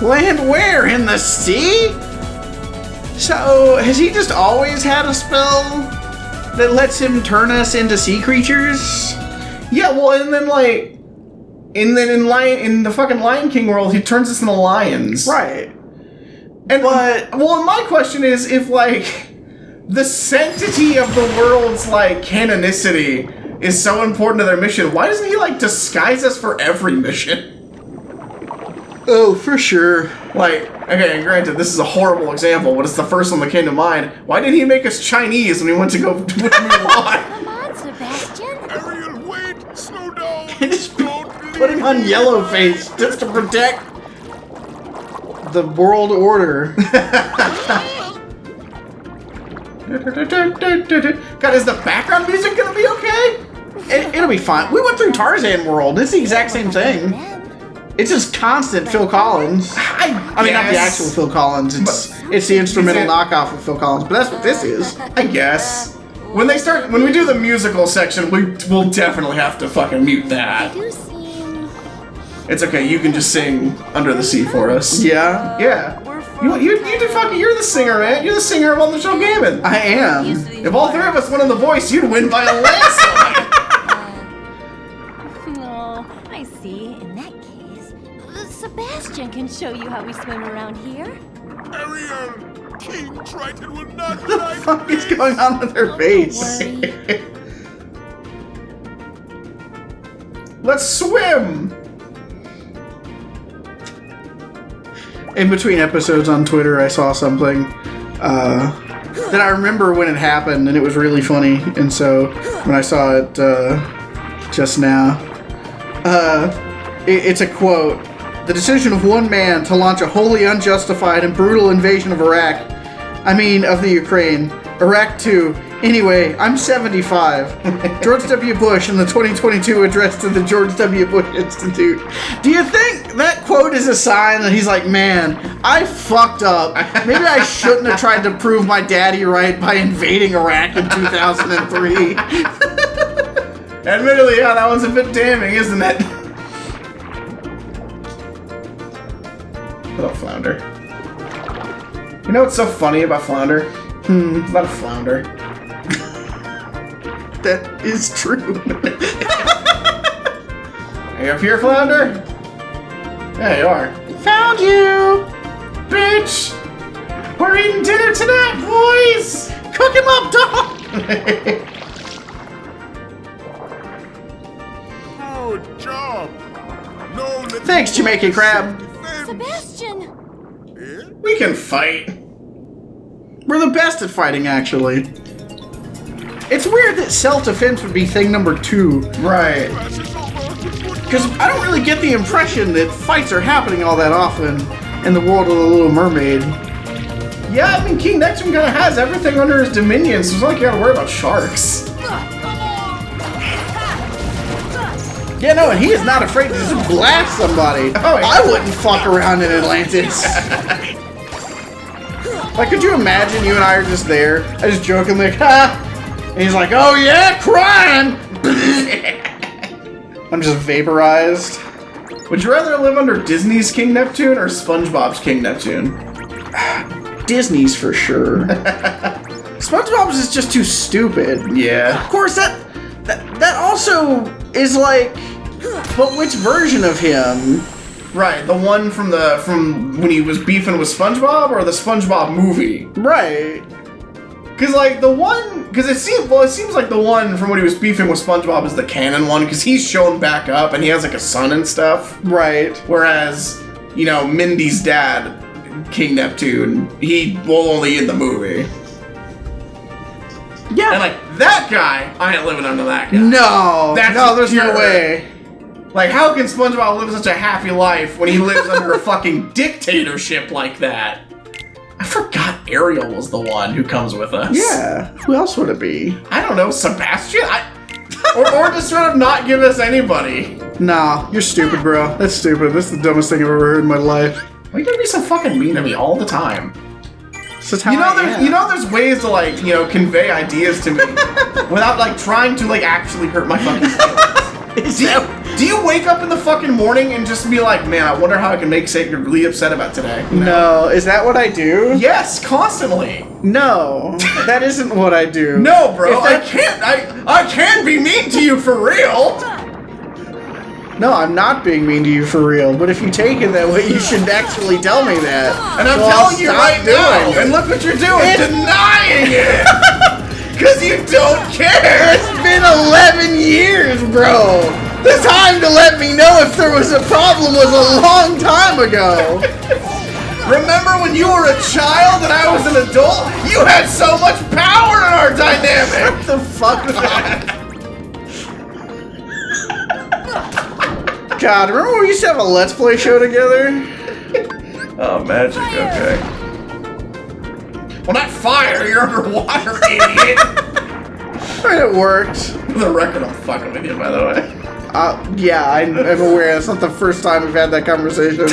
Land where? In the sea? So, has he just always had a spell that lets him turn us into sea creatures? Yeah, well, and then in the fucking Lion King world, he turns us into lions. Right. And my question is, if the sanctity of the world's canonicity is so important to their mission, why doesn't he disguise us for every mission? Oh, for sure. Okay, granted, this is a horrible example, but it's the first one that came to mind. Why did he make us Chinese when he went to go with Mulan? Come on, Sebastian. Ariel, wait! Slow down! Just put him on yellow face just to protect the world order. God, is the background music gonna be okay? It'll be fine. We went through Tarzan World. It's the exact same thing. It's just constant Phil Collins. I mean, not the actual Phil Collins. It's the instrumental knockoff of Phil Collins. But that's what this is. I guess. When we do the musical section, we'll definitely have to fucking mute that. You seem... It's okay. You can just sing Under the Sea for us. Yeah. Yeah. You're the singer, man. You're the singer of On the Show Gambin. I am. If all three of us went on The Voice, you'd win by a landslide. No, I see. In that case, Sebastian can show you how we swim around here. Ariel! King Triton will not What the fuck is going on with her face? Let's swim. In between episodes on Twitter, I saw something that I remember when it happened, and it was really funny. And so when I saw it just now, it's a quote. The decision of one man to launch a wholly unjustified and brutal invasion of of the Ukraine. Iraq 2. Anyway, I'm 75. George W. Bush in the 2022 address to the George W. Bush Institute. Do you think that quote is a sign that he's like, man, I fucked up. Maybe I shouldn't have tried to prove my daddy right by invading Iraq in 2003. Admittedly, yeah, that one's a bit damning, isn't it? Little flounder. You know what's so funny about flounder? It's not a flounder. That is true. Are you up here, flounder? Yeah, you are. Found you! Bitch! We're eating dinner tonight, boys! Cook him up, dog! Good job! No, Thanks, Jamaican crab. Sebastian! We can fight. We're the best at fighting, actually. It's weird that self-defense would be thing number 2. Right. Because I don't really get the impression that fights are happening all that often in the world of the Little Mermaid. Yeah, I mean, King Neptune kind of has everything under his dominion, so it's not like you gotta worry about sharks. Yeah, no, and he is not afraid to just blast somebody. Oh, yeah. I wouldn't fuck around in Atlantis. Could you imagine you and I are just there? I just joking like, ha! And he's like, oh yeah, crying! I'm just vaporized. Would you rather live under Disney's King Neptune or SpongeBob's King Neptune? Disney's for sure. SpongeBob's is just too stupid. Yeah. Of course, that also is but which version of him? Right, the one from when he was beefing with SpongeBob, or the SpongeBob movie? Right. Because it seems like the one from when he was beefing with SpongeBob is the canon one, because he's shown back up and he has a son and stuff. Right. Whereas, Mindy's dad, King Neptune, he only in the movie. Yeah. And that guy, I ain't living under that guy. No. There's no way. How can SpongeBob live such a happy life when he lives under a fucking dictatorship like that? I forgot Ariel was the one who comes with us. Yeah. Who else would it be? I don't know, Sebastian? Or just sort of not give us anybody. Nah, you're stupid, bro. That's stupid. That's the dumbest thing I've ever heard in my life. Why you gotta be so fucking mean to me all the time? So there's ways to convey ideas to me without trying to actually hurt my fucking feelings. Do you wake up in the fucking morning and just be like, man, I wonder how I can make Satan really upset about today? You know? No, is that what I do? Yes, constantly. No, that isn't what I do. No, bro, If that- I can't be mean to you for real. No, I'm not being mean to you for real, but if you take it that way, you should actually tell me that. And I'm So I'll telling you stop right now, doing it. and look what you're doing, denying it. Because you don't care. It's been 11 years, bro. The time to let me know if there was a problem was a long time ago. Remember when you were a child and I was an adult? You had so much power in our dynamic. What the fuck? God, remember when we used to have a Let's Play show together? Oh, magic, okay. Well, not fire, you're underwater, idiot. I mean, it worked. For the record, I'm fucking with you, by the way. Yeah, I'm aware. It's not the first time we've had that conversation.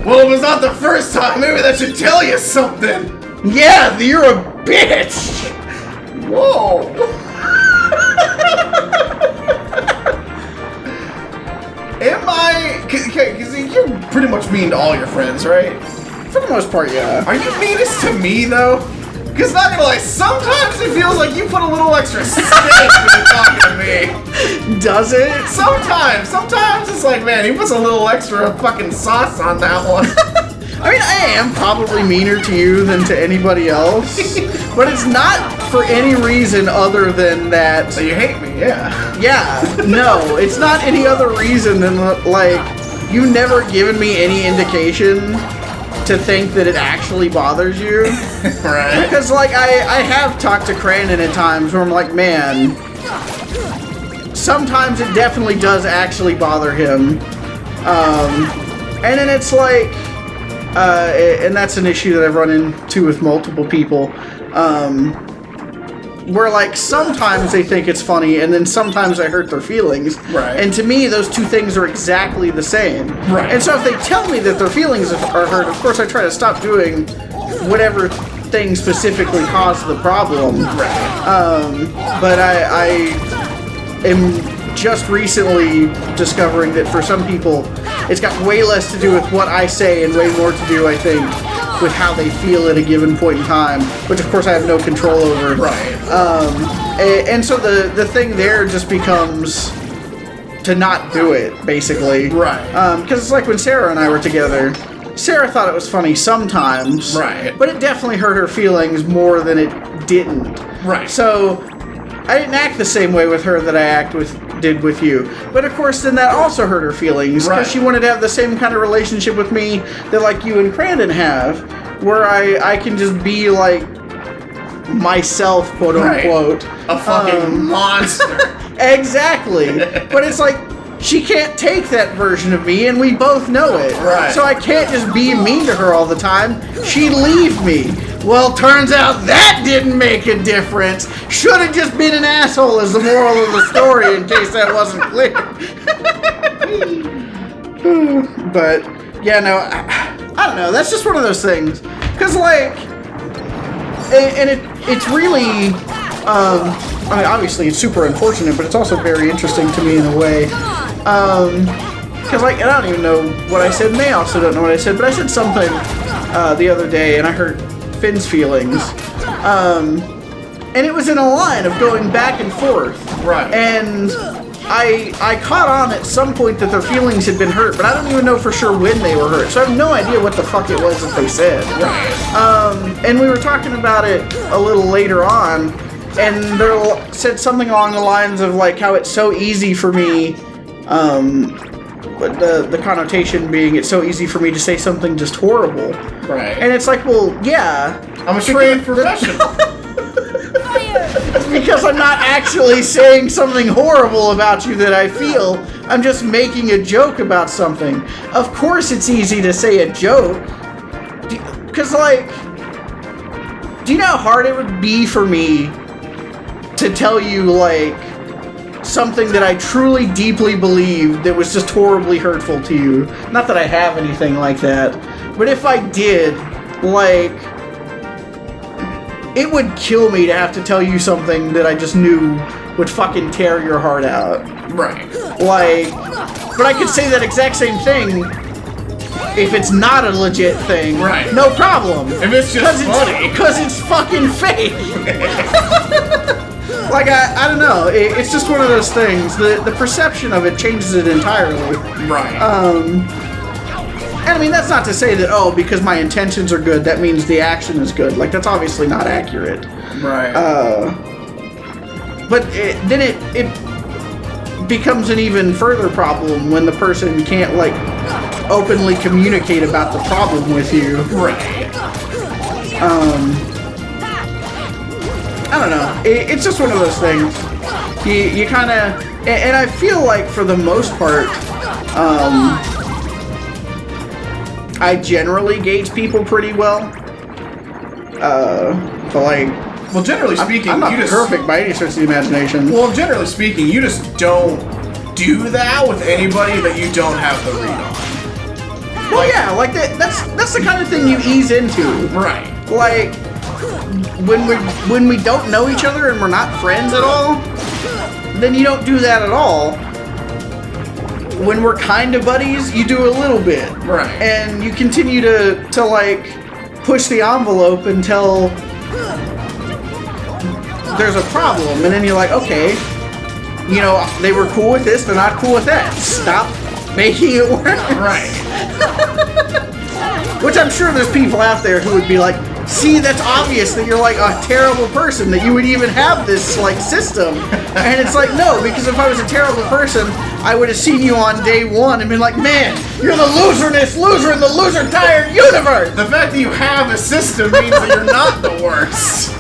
Well, it was not the first time. Maybe that should tell you something. Yeah, you're a bitch! Whoa. Am I... Because you're pretty much mean to all your friends, right? For the most part, yeah. Are you meanest to me, though? Because not gonna lie, sometimes it feels like you put a little extra steak when you're talking to me. Does it? Sometimes it's like, man, he puts a little extra fucking sauce on that one. I mean, I am probably meaner to you than to anybody else, but it's not for any reason other than that. So you hate me, yeah. Yeah, no, it's not any other reason than, like, you've never given me any indication to think that it actually bothers you. Right. Because, like, I have talked to Crandon at times where I'm like, man, sometimes it definitely does actually bother him. And then it's like, and that's an issue that I've run into with multiple people, where, like, sometimes they think it's funny, and then sometimes I hurt their feelings. Right. And to me, those two things are exactly the same. Right. And so if they tell me that their feelings are hurt, of course I try to stop doing whatever thing specifically caused the problem. Right. But I am just recently discovering that for some people, it's got way less to do with what I say and way more to do, I think, with how they feel at a given point in time, which of course I have no control over. Right. And so the thing there just becomes to not do it, basically. Right. Because it's like when Sarah and I were together, Sarah thought it was funny sometimes. Right. But it definitely hurt her feelings more than it didn't. Right. So I didn't act the same way with her that I did with you. But of course, then that also hurt her feelings because Right. she wanted to have the same kind of relationship with me that like you and Crandon have, where I can just be like myself, quote unquote. A fucking monster. Exactly. But it's like she can't take that version of me, and we both know it. Right. So I can't just be mean to her all the time. She'd leave me. Well, turns out that didn't make a difference. Should have just been an asshole is the moral of the story, in case that wasn't clear. But, yeah, no, I don't know. That's just one of those things. Because, like, and it's really, I mean, obviously it's super unfortunate, but it's also very interesting to me in a way. Because, like, and I don't even know what I said, and they also don't know what I said, but I said something the other day, and I hurt Finn's feelings. And it was in a line of going back and forth. Right. And I caught on at some point that their feelings had been hurt, but I don't even know for sure when they were hurt. So I have no idea what the fuck it was that they said. Right. And we were talking about it a little later on, and they said something along the lines of like how it's so easy for me, but the connotation being it's so easy for me to say something just horrible. Right. And it's like, well, yeah. I'm a trained professional. It's because I'm not actually saying something horrible about you that I feel. I'm just making a joke about something. Of course it's easy to say a joke. Because, like, do you know how hard it would be for me to tell you, like, something that I truly, deeply believe that was just horribly hurtful to you? Not that I have anything like that. But if I did, like, it would kill me to have to tell you something that I just knew would fucking tear your heart out. Right. Like, but I could say that exact same thing if it's not a legit thing. Right. No problem. If it's just funny. Because it's fucking fake. Like, I don't know. It's just one of those things. The perception of it changes it entirely. Right. And I mean, that's not to say that, oh, because my intentions are good, that means the action is good. Like, that's obviously not accurate. Right. But then it becomes an even further problem when the person can't, like, openly communicate about the problem with you. Right. I don't know. It's just one of those things. You kind of... And I feel like, for the most part, I generally gauge people pretty well. But, like... Well, generally speaking, I'm not you just... perfect by any stretch of the imagination. Well, generally speaking, you just don't do that with anybody that you don't have the read on. Well, yeah, like, that's the kind of thing you ease into. Right. Like... When we don't know each other and we're not friends at all, then you don't do that at all. When we're kind of buddies, you do a little bit. Right. And you continue to like push the envelope until there's a problem, and then you're like, okay, you know, they were cool with this, they're not cool with that. Stop making it work. Right. Which I'm sure there's people out there who would be like, see, that's obvious that you're like a terrible person, that you would even have this like system. And it's like, no, because if I was a terrible person, I would have seen you on day one and been like, man, you're the loser-ness loser in the loser-tired universe. The fact that you have a system means that you're not the worst.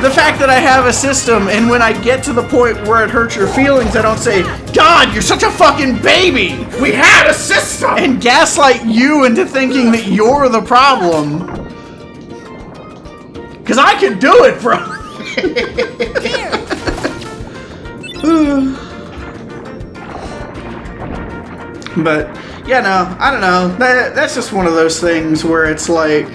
The fact that I have a system, and when I get to the point where it hurts your feelings, I don't say, God, you're such a fucking baby! We had a system! And gaslight you into thinking that you're the problem. Because I can do it, bro! But, yeah, no, I don't know. That's just one of those things where it's like...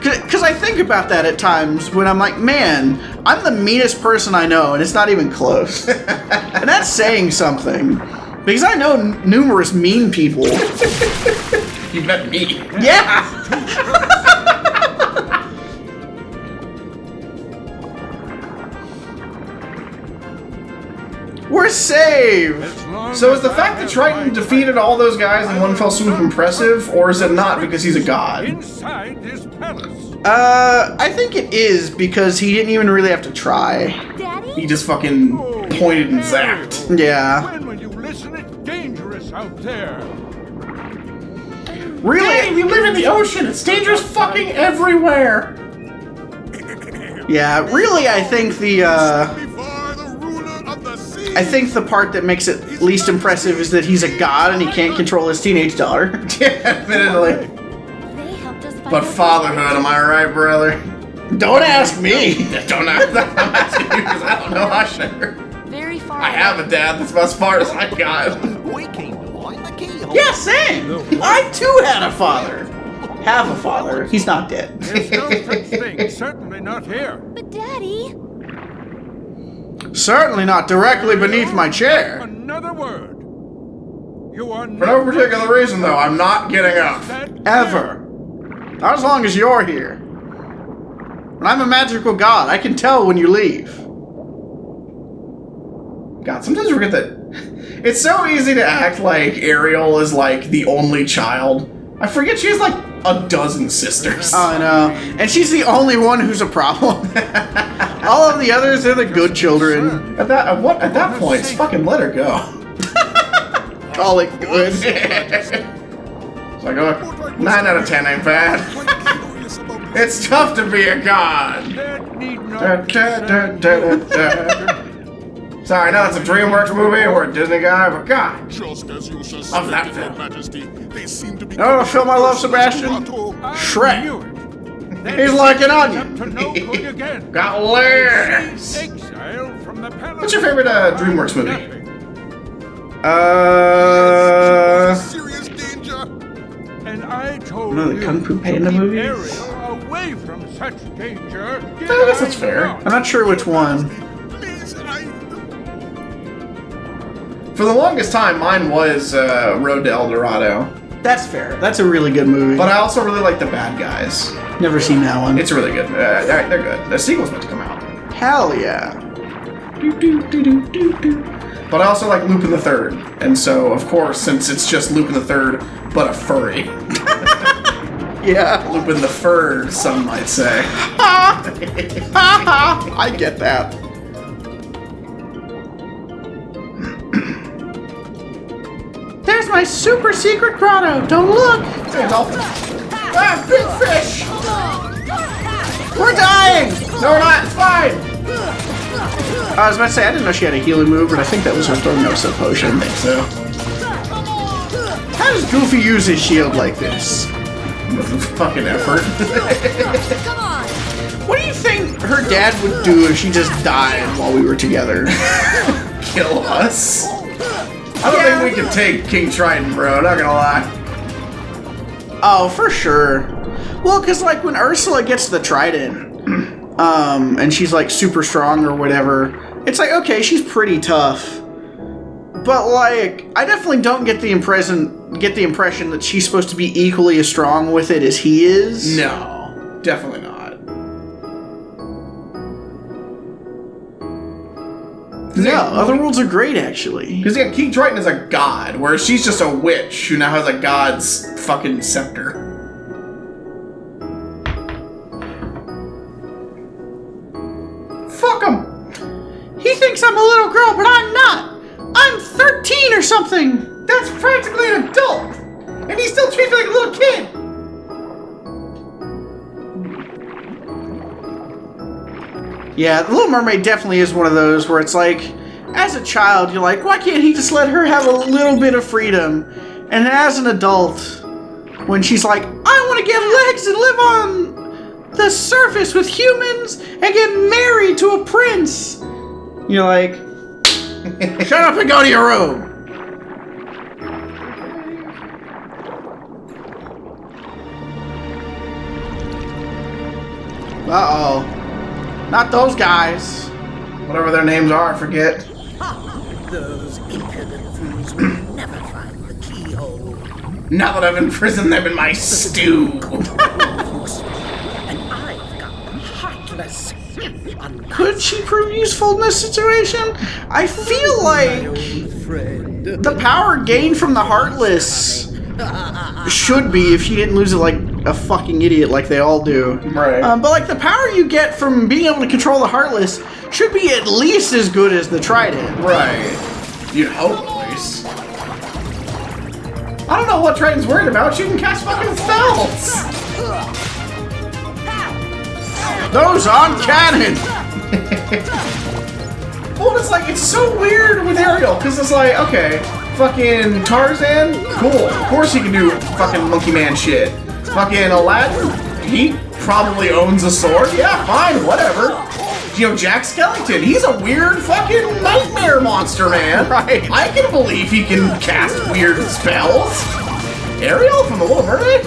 Because I think about that at times when I'm like, man, I'm the meanest person I know, and it's not even close. And that's saying something. Because I know numerous mean people. You met me. Yeah! We're saved! So is the fact that Triton defeated all those guys in one fell swoop impressive, or is it not because he's a god? Inside this palace. I think it is because he didn't even really have to try. Daddy? He just fucking pointed and zapped. Yeah. When will you listen? It's dangerous out there. Really? Dang, we live in the ocean. It's dangerous fucking everywhere. Yeah, really, I think Before the ruler of the sea. I think the part that makes it least impressive is that he's a god and he can't control his teenage daughter. Yeah, admittedly. They helped us fight But fatherhood, am I right, brother? Don't ask me! Don't ask that. I'm asking you because I don't know how sure. very far. I have a dad. That's about as far as I got. We came to find the keyhole. Yeah, same! I too had a father. Have a father. He's not dead. There's no such thing. Certainly not here. But Daddy, Certainly not directly beneath my chair. Another word. You are For no particular reason, though, I'm not getting up. Ever. Not as long as you're here. When I'm a magical god, I can tell when you leave. God, sometimes I forget that it's so easy to act like Ariel is like the only child. I forget she has like a dozen sisters. I know. And she's the only one who's a problem. All of the others are the good children. At that point, it's fucking let her go. Call it good. It's like, oh, 9 out of 10 ain't bad. It's tough to be a god. That need Da, not da, da, da, da. Sorry, I know that's a DreamWorks movie or a Disney guy, but God. just as you suspect, Of that Your film. Majesty. They seem to be. You know what film I love, Sebastian? Shrek. He's like an onion. To no good again. Got legs. Exile from the palace. What's your favorite DreamWorks movie? Serious danger. And I told One of the you Kung Fu to Panda keep movies? Ariel away from such danger. I guess that's fair. I'm not sure which one. Please, I For the longest time, mine was Road to El Dorado. That's fair. That's a really good movie. But I also really like The Bad Guys. Never seen that one. It's really good. They're good. The sequel's meant to come out. Hell yeah. But I also like Lupin the Third. And so, of course, since it's just Lupin the Third, but a furry. Yeah. Lupin the Furred, some might say. I get that. There's my super secret grotto. Don't look. Hey, dolphin. Ah, big fish! We're dying. No, we're not. It's fine. I was about to say, I didn't know she had a healing move, but I think that was her throwing up sub potion. I think so. How does Goofy use his shield like this? With fucking effort. Come on. What do you think her dad would do if she just died while we were together? Kill us. I don't think we can take King Triton, bro. Not gonna lie. Oh, for sure. Well, because like when Ursula gets the trident, and she's like super strong or whatever, it's like, okay, she's pretty tough. But like, I definitely don't get the impression that she's supposed to be equally as strong with it as he is. No, definitely not. No, Otherworlds are great actually. Because yeah, King Triton is a god, whereas she's just a witch who now has a god's fucking scepter. Fuck him! He thinks I'm a little girl, but I'm not. I'm 13 or something. That's practically an adult! And he still treats me like a little kid! Yeah, The Little Mermaid definitely is one of those where it's like, as a child, you're like, why can't he just let her have a little bit of freedom? And as an adult, when she's like, I want to get legs and live on the surface with humans and get married to a prince, you're like, shut up and go to your room. Uh-oh. Not those guys. Whatever their names are, I forget. Those impudent fools will never find the keyhole. Now that I've imprisoned them in my stew. And I've got the heartless. Could she prove useful in this situation? I feel like Friend. the power gained from the Heartless should be, if she didn't lose it like a fucking idiot like they all do. Right. But like the power you get from being able to control the Heartless should be at least as good as the Trident. Right. You'd hope, at least. I don't know what Triton's worried about. She can cast fucking spells! Those aren't cannon! Well, it's like, it's so weird with Ariel, because it's like, okay, fucking Tarzan, cool. Of course he can do fucking monkey man shit. Fucking Aladdin, he probably owns a sword. Yeah, fine, whatever. You know, Jack Skellington, he's a weird fucking nightmare monster, man. Right. I can believe he can cast weird spells. Ariel from The Little Mermaid?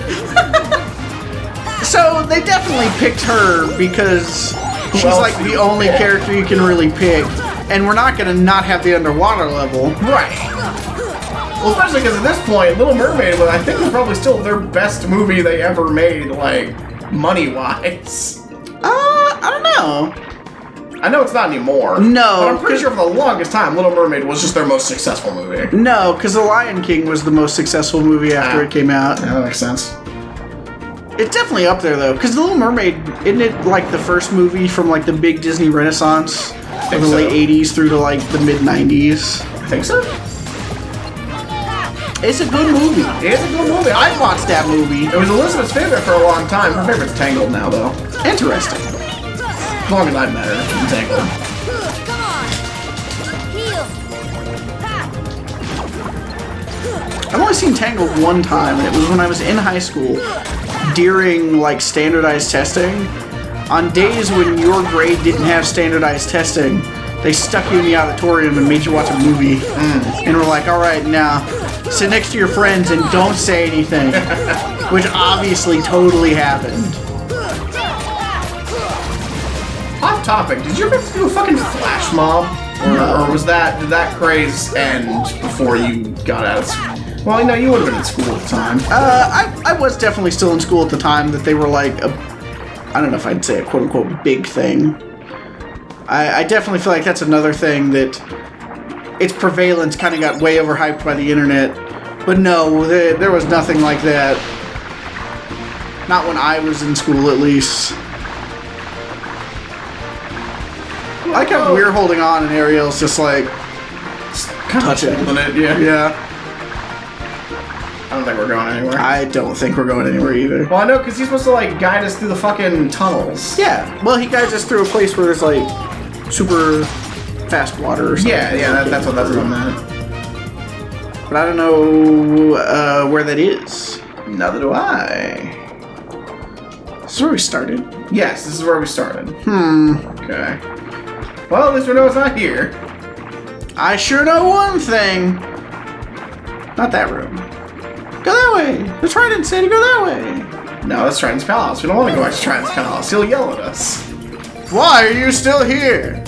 So they definitely picked her because she's like the only character you can really pick, and we're not gonna not have the underwater level. Right. Well, especially because at this point, Little Mermaid, I think, was probably still their best movie they ever made, like, money-wise. I don't know. I know it's not anymore. No, But I'm pretty sure for the longest time, Little Mermaid was just their most successful movie. No, because The Lion King was the most successful movie after it came out. Yeah, that makes sense. It's definitely up there though, because The Little Mermaid, isn't it like the first movie from like the big Disney Renaissance of the late 80s through to like the mid 90s? I think so. It's a good movie. It's a good movie. I watched that movie. It was Elizabeth's favorite for a long time. Her favorite's Tangled now, though. Interesting. As long as I've met her in Tangled. Come on. Heal. I've only seen Tangled one time, and it was when I was in high school during like standardized testing. On days when your grade didn't have standardized testing, they stuck you in the auditorium and made you watch a movie. And we're like, all right, now sit next to your friends and don't say anything. Which obviously totally happened. Off topic, did you ever do a fucking flash mob? Or was that, did that craze end before you got out of school? Well, no, you would have been in school at the time. I was definitely still in school at the time that they were like I don't know if I'd say a quote-unquote big thing. I definitely feel like that's another thing that its prevalence kind of got way overhyped by the internet. But no, there was nothing like that. Not when I was in school, at least. I like how we're holding on and Ariel's just like touching it. Yeah. Yeah. I don't think we're going anywhere. I don't think we're going anywhere either. Well, I know, because he's supposed to, like, guide us through the fucking tunnels. Yeah. Well, he guides us through a place where there's, like, super fast water or something. Yeah, that's what I meant. But I don't know where that is. Neither do I. This is where we started. Yes, this is where we started. Okay. Well, at least we know it's not here. I sure know one thing. Not that room. Go that way. The Trident said to go that way. No, that's Triton's Palace. We don't want to go back to Triton's Palace. He'll yell at us. Why are you still here?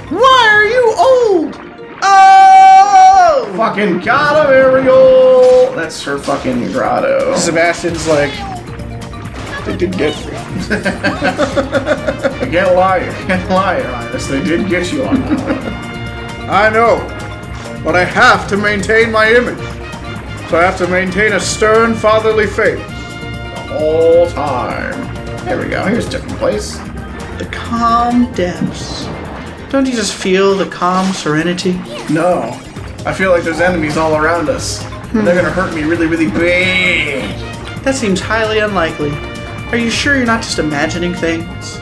Why are you old? Oh! Fucking got him, Ariel! That's her fucking grotto. Sebastian's like, they did get me. I can't lie, Linus. They did get you on that one. I know, but I have to maintain my image. So I have to maintain a stern fatherly face. The whole time. There we go. Here's a different place. The calm depths. Don't you just feel the calm serenity? No. I feel like there's enemies all around us. And they're gonna hurt me really, really big. That seems highly unlikely. Are you sure you're not just imagining things?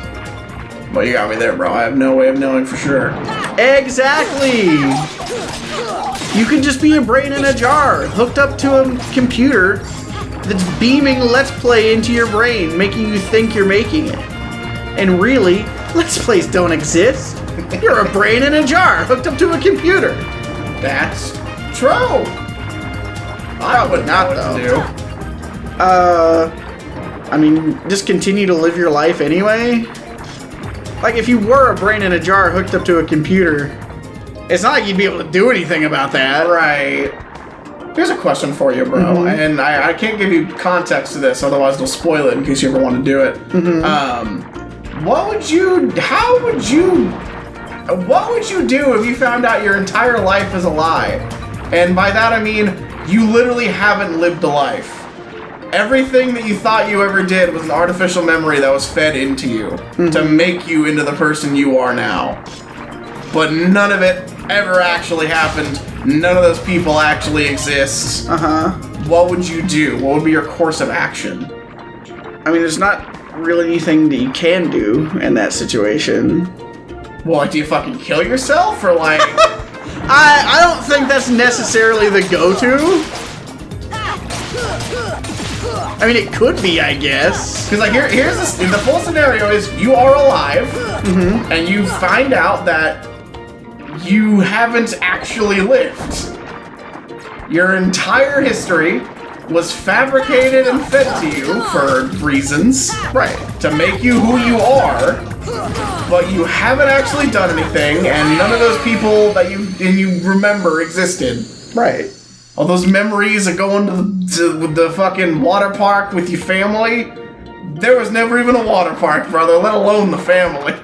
Well, you got me there, bro. I have no way of knowing for sure. Exactly! You can just be a brain in a jar, hooked up to a computer that's beaming Let's Play into your brain, making you think you're making it. And really, Let's Plays don't exist. You're a brain in a jar, hooked up to a computer. That's true. I would not, though. I mean, just continue to live your life anyway? Like, if you were a brain in a jar hooked up to a computer, it's not like you'd be able to do anything about that. Right. Here's a question for you, bro. And I can't give you context to this, otherwise they'll spoil it in case you ever want to do it. What would you do if you found out your entire life is a lie? And by that I mean, you literally haven't lived a life. Everything that you thought you ever did was an artificial memory that was fed into you to make you into the person you are now. But none of it ever actually happened. None of those people actually exist. What would you do? What would be your course of action? I mean, there's not really anything that you can do in that situation. Well, like, do you fucking kill yourself? Or, like... I don't think that's necessarily the go-to. I mean, it could be, I guess. Because, like, here's the full scenario is you are alive, and you find out that you haven't actually lived. Your entire history was fabricated and fed to you for reasons. Right. To make you who you are, but you haven't actually done anything, and none of those people that you remember existed. Right. All those memories of going to the fucking water park with your family, there was never even a water park, brother, let alone the family.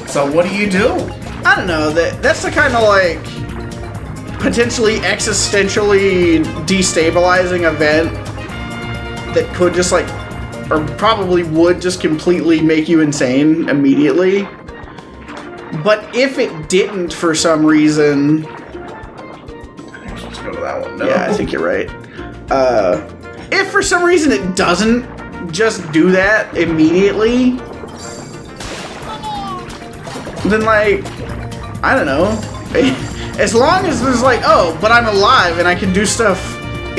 So what do you do? I don't know. That's the kind of, like, potentially existentially destabilizing event that could just, like, or probably would just completely make you insane immediately. But if it didn't for some reason... Let's go to that one. No. Yeah, I think you're right. If for some reason it doesn't just do that immediately, then, like, I don't know. As long as there's like, oh, but I'm alive and I can do stuff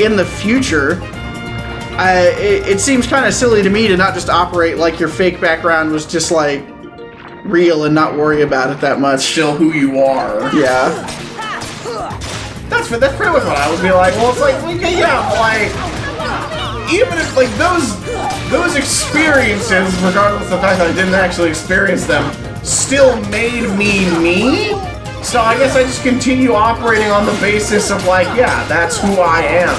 in the future, it seems kind of silly to me to not just operate like your fake background was just, like, real and not worry about it that much. Still who you are. Yeah. That's pretty much what I would be like. Well, it's like, yeah, like, even if, like, those experiences, regardless of the fact that I didn't actually experience them, still made me. So I guess I just continue operating on the basis of like, yeah, that's who I am.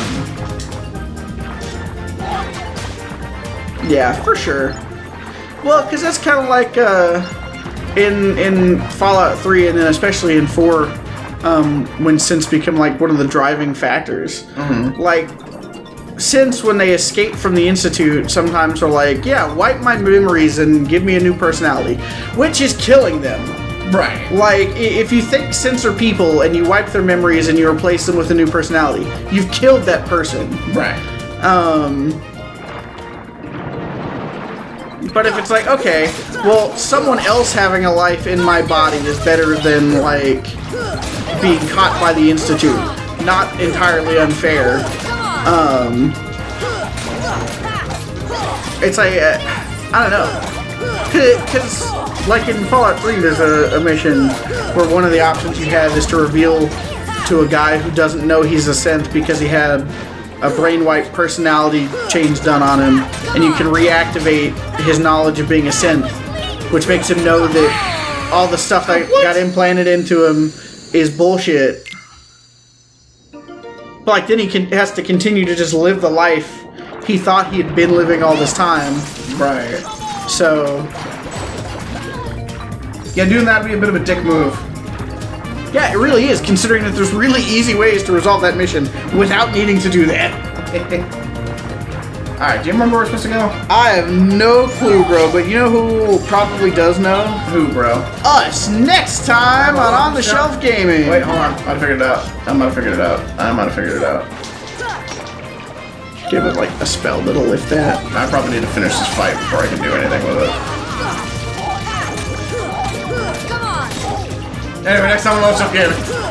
Yeah, for sure. Well, because that's kind of like in Fallout 3 and then especially in 4, when synths become like one of the driving factors. Mm-hmm. Like, synths, when they escape from the Institute, sometimes are like, yeah, wipe my memories and give me a new personality, which is killing them. Right. Like, if you think synths are people and you wipe their memories and you replace them with a new personality, you've killed that person. Right. But if it's like, okay, well, someone else having a life in my body is better than, like, being caught by the Institute. Not entirely unfair. It's like, I don't know. Because, like in Fallout 3, there's a mission where one of the options you have is to reveal to a guy who doesn't know he's a synth because he had a brain-wipe personality change done on him, and you can reactivate his knowledge of being a synth, which makes him know that all the stuff that got implanted into him is bullshit. But like then he has to continue to just live the life he thought he had been living all this time. Right. So yeah, doing that would be a bit of a dick move. yeah, it really is, considering that there's really easy ways to resolve that mission without needing to do that. Alright, do you remember where we're supposed to go? I have no clue, bro, but you know who probably does know? Who, bro? Us, next time on the Shelf Gaming. Wait, hold on. I figured it out. I'm about to figure it out. Give it like a spell that'll lift that. I probably need to finish this fight before I can do anything with it. Anyway, next time on Shelf Gaming.